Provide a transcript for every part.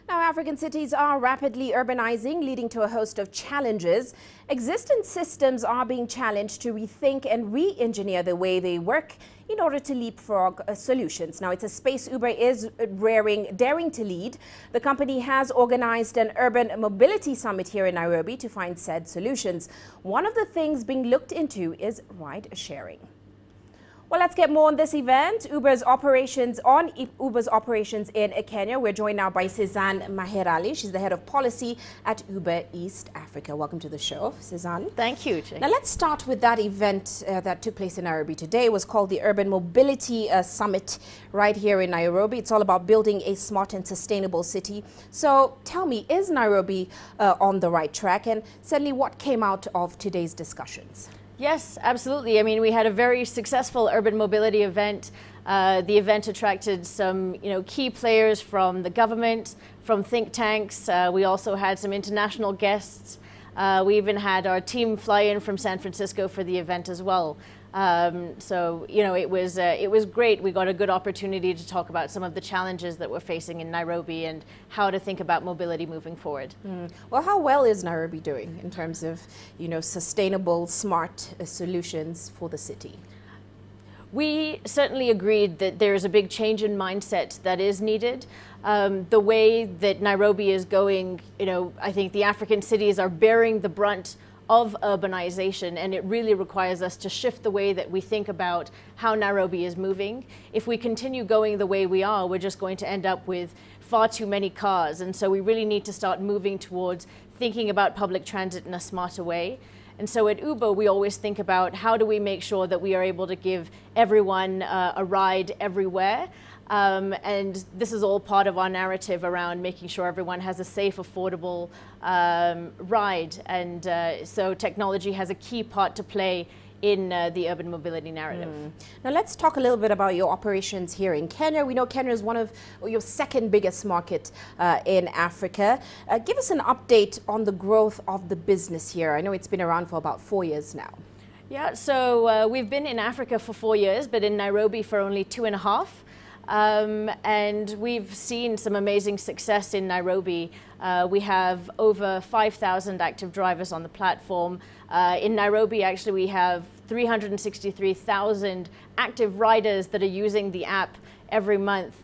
Now, African cities are rapidly urbanizing, leading to a host of challenges. Existing systems are being challenged to rethink and re-engineer the way they work in order to leapfrog solutions. Now, it's a space Uber is daring to lead. The company has organized an urban mobility summit here in Nairobi to find said solutions. One of the things being looked into is ride sharing. Well, let's get more on this event, Uber's operations in Kenya. We're joined now by Cezanne Maherali. She's the head of policy at Uber East Africa. Welcome to the show, Cezanne. Thank you, Jay. Now, let's start with that event that took place in Nairobi today. It was called the Urban Mobility Summit right here in Nairobi. It's all about building a smart and sustainable city. So tell me, is Nairobi on the right track? And certainly, what came out of today's discussions? Yes, absolutely. I mean, we had a very successful urban mobility event. The event attracted some, key players from the government, from think tanks. We also had some international guests. We even had our team fly in from San Francisco for the event as well. It was great. We got a good opportunity to talk about some of the challenges that we're facing in Nairobi and how to think about mobility moving forward. Well, how well is Nairobi doing in terms of, sustainable, smart solutions for the city? We certainly agreed that there is a big change in mindset that is needed. The way that Nairobi is going, I think the African cities are bearing the brunt of urbanization, and it really requires us to shift the way that we think about how Nairobi is moving. If we continue going the way we are, we're just going to end up with far too many cars, and so we really need to start moving towards thinking about public transit in a smarter way. And so at Uber, we always think about how do we make sure that we are able to give everyone a ride everywhere. And this is all part of our narrative around making sure everyone has a safe, affordable ride. And so technology has a key part to play in the urban mobility narrative. Now let's talk a little bit about your operations here in Kenya. We know Kenya is one of your second biggest market in Africa. Give us an update on the growth of the business here. I know it's been around for about 4 years now. Yeah, so we've been in Africa for 4 years, but in Nairobi for only 2.5. And we've seen some amazing success in Nairobi. We have over 5,000 active drivers on the platform. In Nairobi, actually, we have 363,000 active riders that are using the app every month.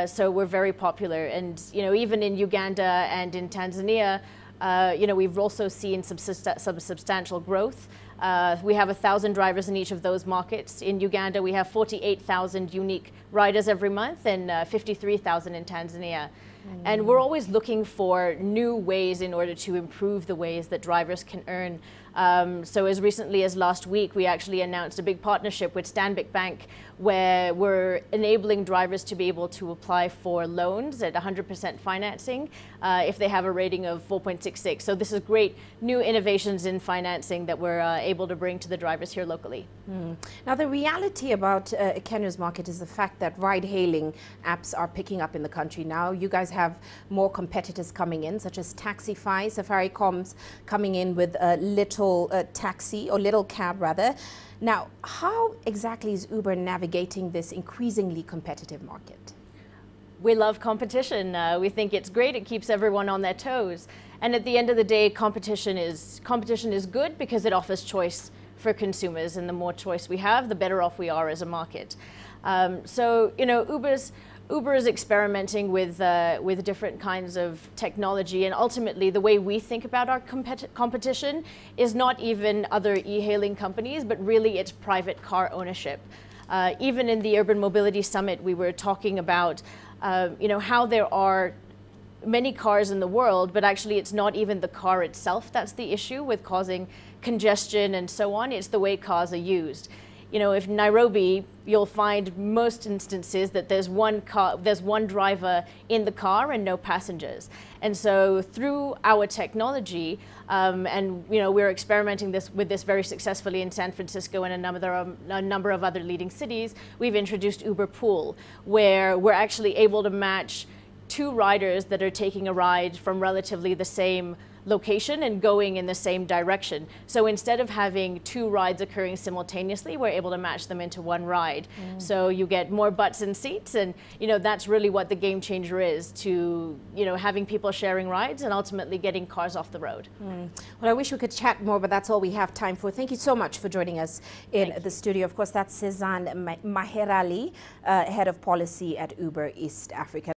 So we're very popular. And, even in Uganda and in Tanzania, we've also seen some substantial growth. We have 1,000 drivers in each of those markets. In Uganda, we have 48,000 unique riders every month and 53,000 in Tanzania. And we're always looking for new ways in order to improve the ways that drivers can earn. So as recently as last week, we actually announced a big partnership with Stanbic Bank where we're enabling drivers to be able to apply for loans at 100% financing if they have a rating of 4.66. So this is great new innovations in financing that we're able to bring to the drivers here locally. Now, the reality about Kenya's market is the fact that ride-hailing apps are picking up in the country now. You guys have more competitors coming in, such as Taxify, Safaricom's coming in with a little taxi, or little cab rather. Now, how exactly is Uber navigating this increasingly competitive market? We love competition. We think it's great. It keeps everyone on their toes. And at the end of the day, competition is good because it offers choice for consumers. And the more choice we have, the better off we are as a market. Uber is experimenting with different kinds of technology, and ultimately the way we think about our competition is not even other e-hailing companies, but really it's private car ownership. Even in the Urban Mobility Summit, we were talking about how there are many cars in the world, but actually it's not even the car itself that's the issue with causing congestion and so on. It's the way cars are used. If Nairobi, you'll find most instances that there's one driver in the car and no passengers. And so through our technology, we're experimenting with this very successfully in San Francisco and a number of other leading cities, we've introduced Uber Pool, where we're actually able to match two riders that are taking a ride from relatively the same location and going in the same direction. So instead of having two rides occurring simultaneously, we're able to match them into one ride. So you get more butts and seats, and that's really what the game changer is, to having people sharing rides and ultimately getting cars off the road. Well, I wish we could chat more, but that's all we have time for. Thank you so much for joining us in the studio. Of course, that's Cezanne Maherali, Head of Policy at Uber East Africa.